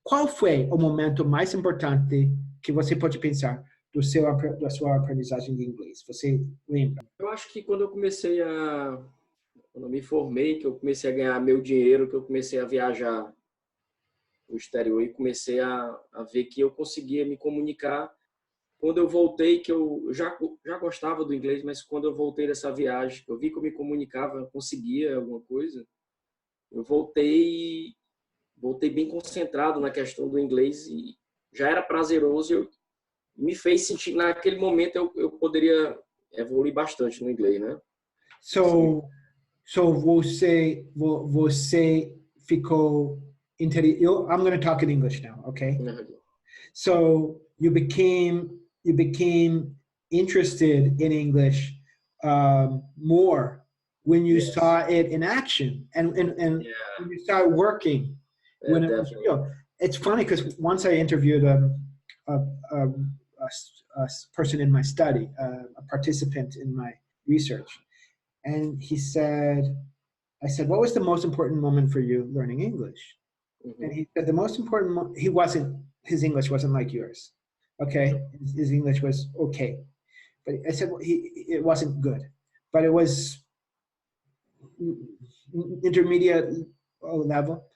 qual foi o momento mais importante que você pode pensar da sua aprendizagem de inglês? Você lembra? Eu acho que quando eu me formei, que eu comecei a ganhar meu dinheiro, que eu comecei a viajar no exterior e comecei a ver que eu conseguia me comunicar. Quando eu voltei, que eu já gostava do inglês, mas quando eu voltei dessa viagem, que eu vi que eu me comunicava, eu conseguia alguma coisa, eu voltei bem concentrado na questão do inglês e já era prazeroso. Me fez sentir, naquele momento, eu poderia evoluir bastante no inglês, né? So você ficou I'm going to talk in English now, okay? So you became interested in English more when you saw it in action and when you started working. When it was real. It's funny because once I interviewed a person in my study, a participant in my research, and I said, what was the most important moment for you learning English? Mm-hmm. And he said the most important, his English wasn't like yours. Okay. His English was okay. But I said, well, it wasn't good, but it was intermediate level.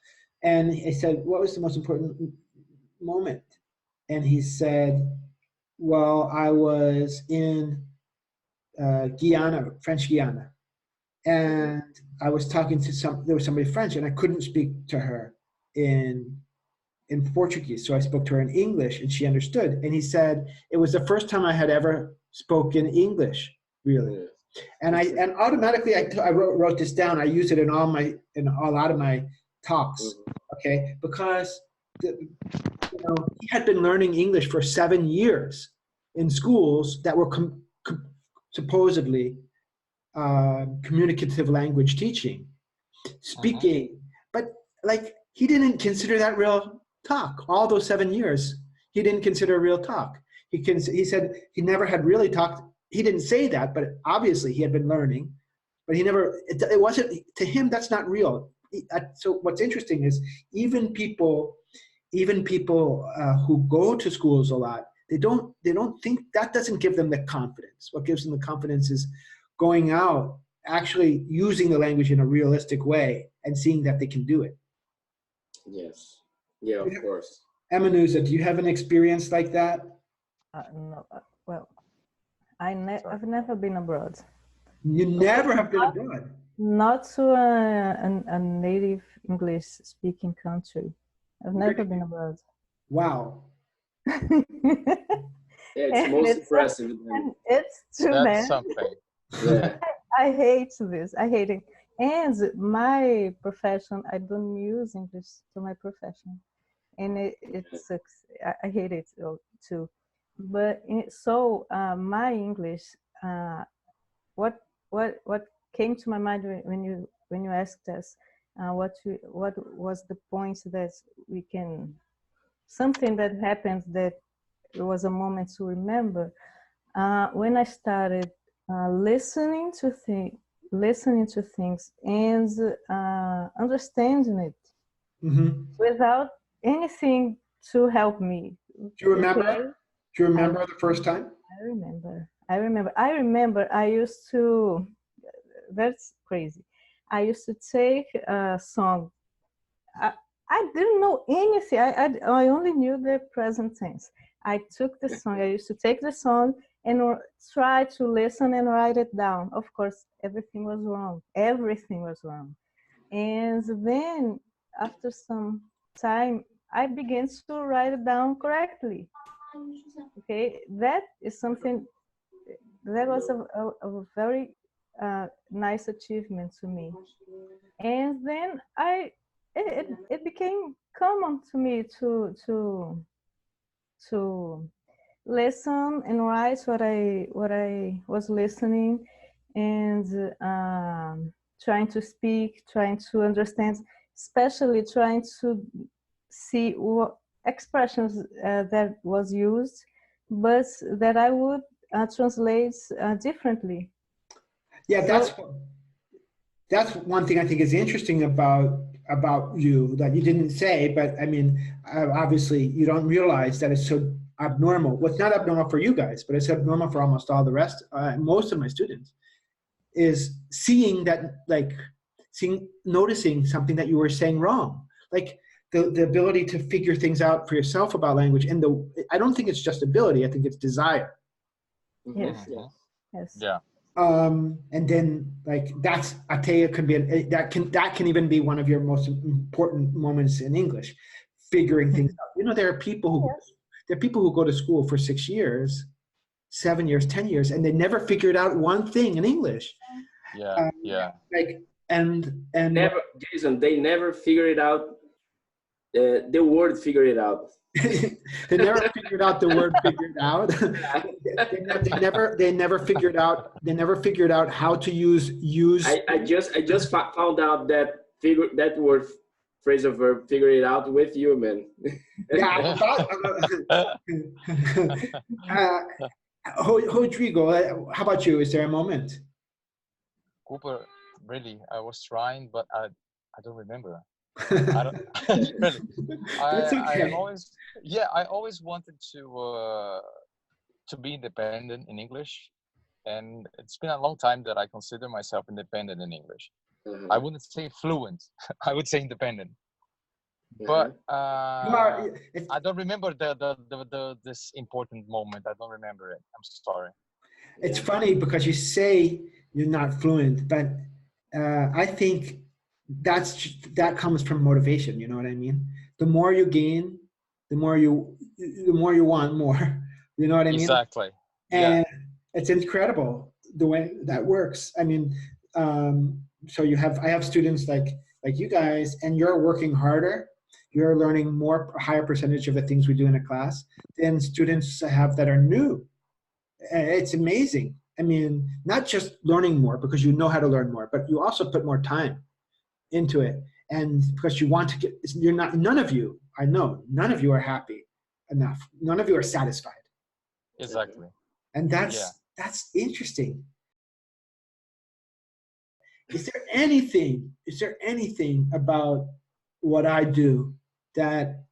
And I said, what was the most important moment? And he said, well, I was in Guyana, French Guiana. And I was talking to there was somebody French, and I couldn't speak to her in Portuguese. So I spoke to her in English, and she understood. And he said, it was the first time I had ever spoken English, really. And automatically I wrote this down. I use it in a lot of my talks, okay? Because he had been learning English for 7 years in schools that were supposedly communicative language teaching, speaking, but like he didn't consider that real talk. All those 7 years, he didn't consider real talk. He said he never had really talked. He didn't say that, but obviously he had been learning, but it wasn't, to him, that's not real. So what's interesting is even people who go to schools a lot, they don't think, that doesn't give them the confidence. What gives them the confidence is going out, actually using the language in a realistic way and seeing that they can do it. Yes. Yeah, of course. Emanusa, do you have an experience like that? No. Well, I've never been abroad. You never have been abroad? Not to a native English-speaking country. I've never been abroad. Wow. It's most impressive. It's true, That's man. something. Yeah. I hate this. I hate it. And my profession, I don't use English to my profession. And it sucks. I hate it too. But my English, what came to my mind when you asked us what was the point that we can, something that happened that it was a moment to remember, when I started listening to things and understanding it without anything to help me. Do you remember? Okay? Do you remember the first time? I remember I used to, that's crazy. I used to take a song. I didn't know anything. I only knew the present tense. I took the song. I used to take the song and try to listen and write it down. Of course, everything was wrong. Everything was wrong. And then after some time, I began to write it down correctly. Okay, that is something that was a very nice achievement to me. And then it became common to me to listen and write what I was listening, and trying to speak, trying to understand, especially trying to see what expressions that was used, but that I would translate differently. Yeah, that's one thing I think is interesting about you that you didn't say, but I mean, obviously you don't realize that it's so abnormal. Well, it's not abnormal for you guys, but it's abnormal for almost all the rest, most of my students, is seeing that, like, noticing something that you were saying wrong, like the ability to figure things out for yourself about language. And I don't think it's just ability, I think it's desire. Yes. Yes. Yeah. And then, like, that's Atea can be that can even be one of your most important moments in English, figuring things out. You know, there are people who go to school for 6 years, 7 years, 10 years, and they never figured out one thing in English. Yeah. Like, and Never, Jason, they never figured out the word figured it out. they never figured out the word figured out. they never figured out how to use. I just found out that word, phrasal verb, figure it out with you, man. Yeah. Rodrigo, how about you? Is there a moment? Cooper, really, I was trying, but I don't remember. I don't really. That's okay. I always wanted to be independent in English, and it's been a long time that I consider myself independent in English. I wouldn't say fluent. I would say independent. But I don't remember this important moment. I don't remember it. I'm sorry. It's funny because you say you're not fluent, but I think that comes from motivation. You know what I mean? The more you gain, the more you want more. You know what I mean? Exactly. And it's incredible the way that works. I mean, so I have students like you guys, and you're working harder. You're learning a higher percentage of the things we do in a class than students have that are new. It's amazing. I mean, not just learning more because you know how to learn more, but you also put more time into it. And because you want to none of you are happy enough. None of you are satisfied. Exactly. And that's interesting. Is there anything about what I do that,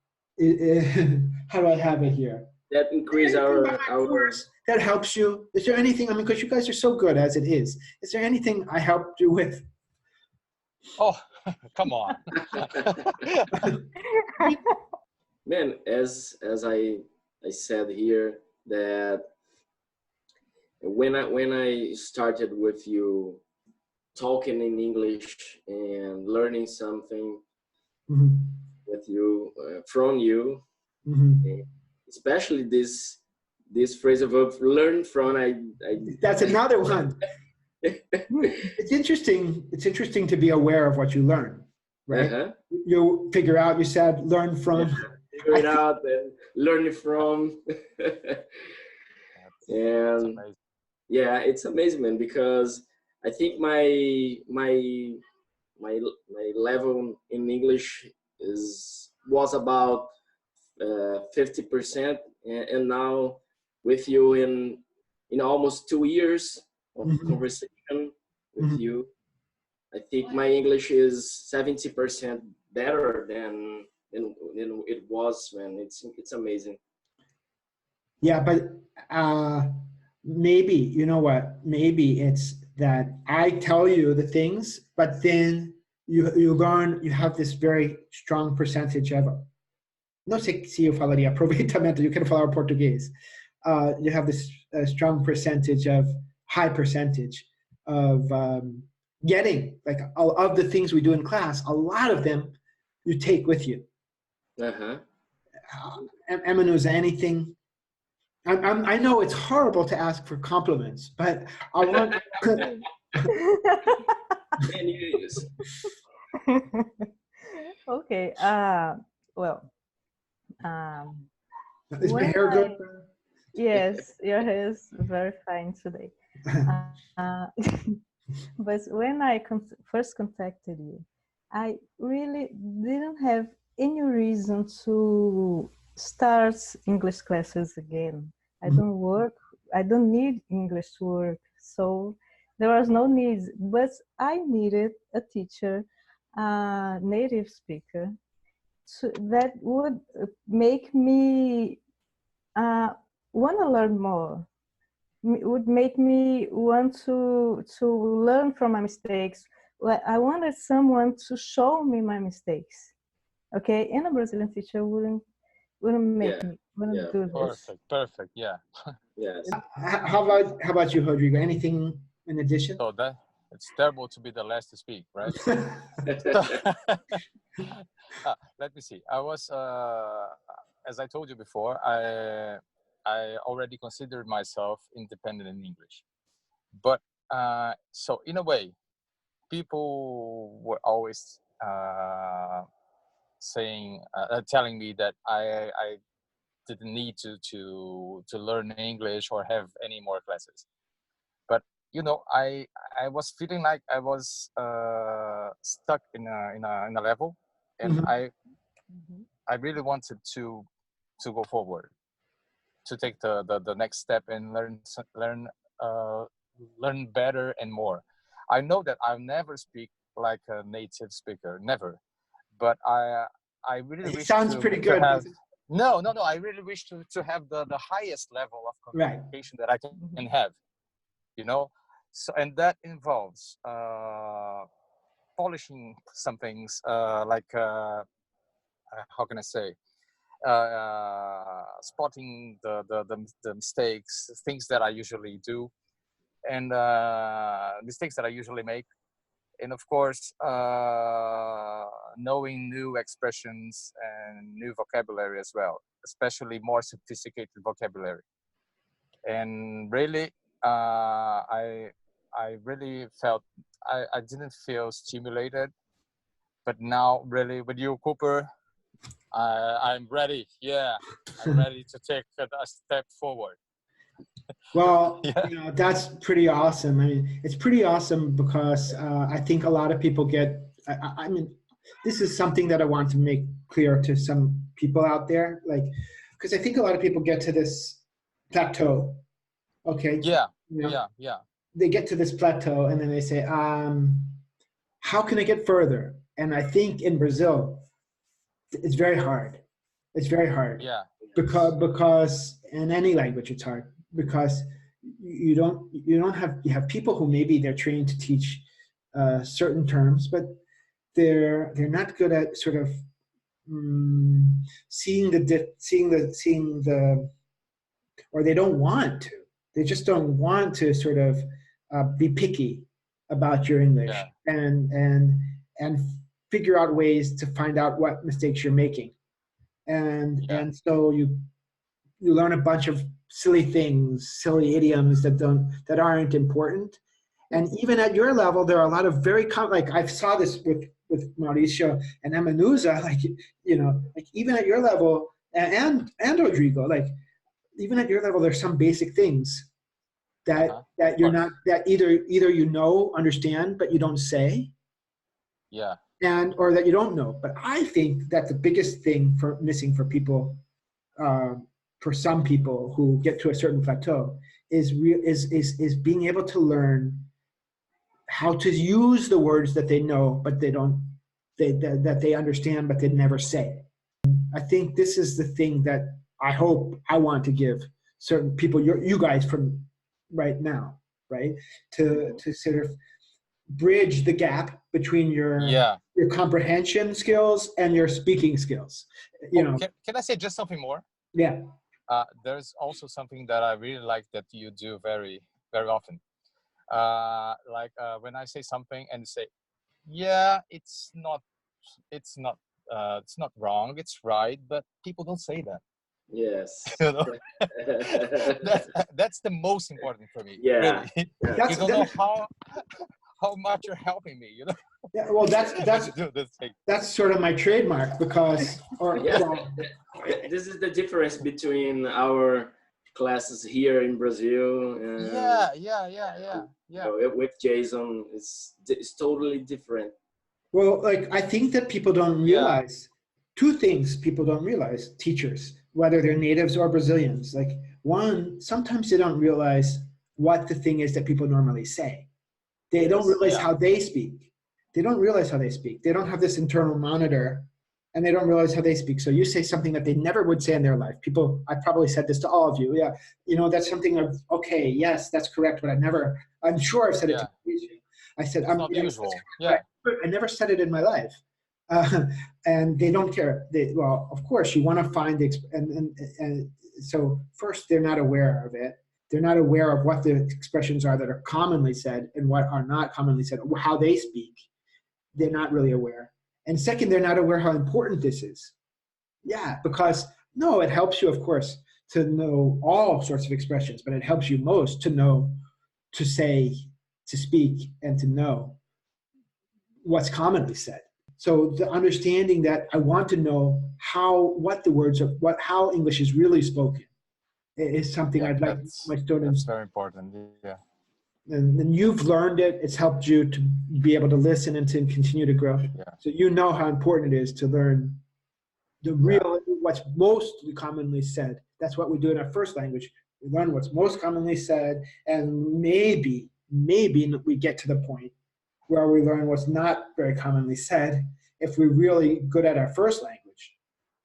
how do I have it here? That increase our that helps you? Is there anything, I mean, because you guys are so good as it is there anything I helped you with? Oh, come on. Man, as I said here, that when I started with you talking in English and learning something with you, from you, especially this phrasal verb, learn from, that's another one. It's interesting to be aware of what you learn, right? You figure out, you said learn from. Figure it out and learn it from. And yeah, it's amazing, man, because I think my level in English was about 50%, and now with you in almost 2 years of conversation with you, I think my English is 70% better than it was, man. It's amazing. Yeah, but maybe, you know what? Maybe it's that I tell you the things, but then you learn, you have this very strong percentage of, não sei se eu falaria aproveitamento, you can falar português. You have this strong percentage of, high percentage of getting, like, of the things we do in class, a lot of them you take with you. Emanu, is anything? I know it's horrible to ask for compliments, but I want. Okay. Well. Is my hair good? Yes, your hair is very fine today. But when I first contacted you, I really didn't have any reason to start English classes again. I don't need English to work. So there was no need, but I needed a teacher, a native speaker, that would make me want to learn more. Would make me want to learn from my mistakes. I wanted someone to show me my mistakes. Okay, and a Brazilian teacher wouldn't make me do this. Perfect. Yeah. Yes. How about you, Rodrigo? Anything in addition? So that it's terrible to be the last to speak, right? Let me see. I was, as I told you before, I already considered myself independent in English, but so in a way, people were always telling me that I didn't need to learn English or have any more classes. But you know, I was feeling like I was stuck in a level, and I really wanted to go forward, to take the next step and learn better and more. I know that I'll never speak like a native speaker, never. But I really wish. Sounds pretty good. No. I really wish to have the highest level of communication that I can have. You know, so and that involves polishing some things, like how can I say, spotting the mistakes, things that I usually do, and mistakes that I usually make. And of course, knowing new expressions and new vocabulary as well, especially more sophisticated vocabulary. And really, I really felt I didn't feel stimulated, but now really with you, Cooper, I'm ready. Yeah, I'm ready to take a step forward. Well, you know, that's pretty awesome. I mean, it's pretty awesome because I think a lot of people get, I mean, this is something that I want to make clear to some people out there, like, because I think a lot of people get to this plateau. Okay. Yeah. You know, Yeah. They get to this plateau and then they say, how can I get further? And I think in Brazil, it's very hard. It's very hard. Yeah. Because in any language, it's hard. Because you have people who maybe they're trained to teach certain terms, but they're not good at sort of seeing the, or they don't want to. They just don't want to sort of be picky about your English and figure out ways to find out what mistakes you're making, and so you learn a bunch of silly things, silly idioms that aren't important. And even at your level, there are a lot of very like I saw this with Mauricio and Emanuza, like, you know, like even at your level and Rodrigo, like even at your level, there's some basic things that you're not, that either you know, understand, but you don't say. Yeah. Or that you don't know. But I think that the biggest thing missing for people, for some people who get to a certain plateau, is being able to learn how to use the words that they know, but that they understand, but they never say. I think this is the thing that I hope I want to give certain people, you guys from right now, right? To sort of bridge the gap between your comprehension skills and your speaking skills. You know. Can I say just something more? Yeah. There's also something that I really like that you do very, very often. When I say something and say, yeah, it's not wrong, it's right, but people don't say that. Yes. You know? that's the most important for me. Yeah. Really. You don't know how much you're helping me, you know. Yeah, well, that's sort of my trademark, because this is the difference between our classes here in Brazil and with Jason. It's totally different. Well, like, I think that people don't realize two things. People don't realize, teachers, whether they're natives or Brazilians. Like, one, sometimes they don't realize what the thing is that people normally say. They don't realize how they speak. They don't realize how they speak. They don't have this internal monitor, and they don't realize how they speak. So you say something that they never would say in their life. People, I probably said this to all of you. Yeah, you know, that's something of, okay, yes, that's correct, but I'm sure I've said it to you. I said, it's not usual. Yeah. I never said it in my life. And they don't care. Well, of course, you want to find and so first, they're not aware of it. They're not aware of what the expressions are that are commonly said and what are not commonly said, or how they speak. They're not really aware. And second, they're not aware how important this is. Yeah, because no, it helps you, of course, to know all sorts of expressions, but it helps you most to know, to say, to speak, and to know what's commonly said. So the understanding that I want to know what the words are, how English is really spoken is something I'd like my students. That's very important, yeah. And you've learned it. It's helped you to be able to listen and to continue to grow. Yeah. So you know how important it is to learn what's most commonly said. That's what we do in our first language. We learn what's most commonly said, and maybe we get to the point where we learn what's not very commonly said if we're really good at our first language.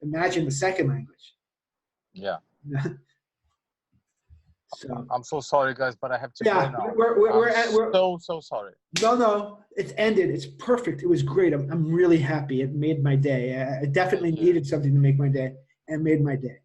Imagine the second language. Yeah. So, I'm so sorry, guys, but I have to go now. We're so sorry. No, it's ended. It's perfect. It was great. I'm really happy. It made my day. I definitely needed something to make my day, and made my day.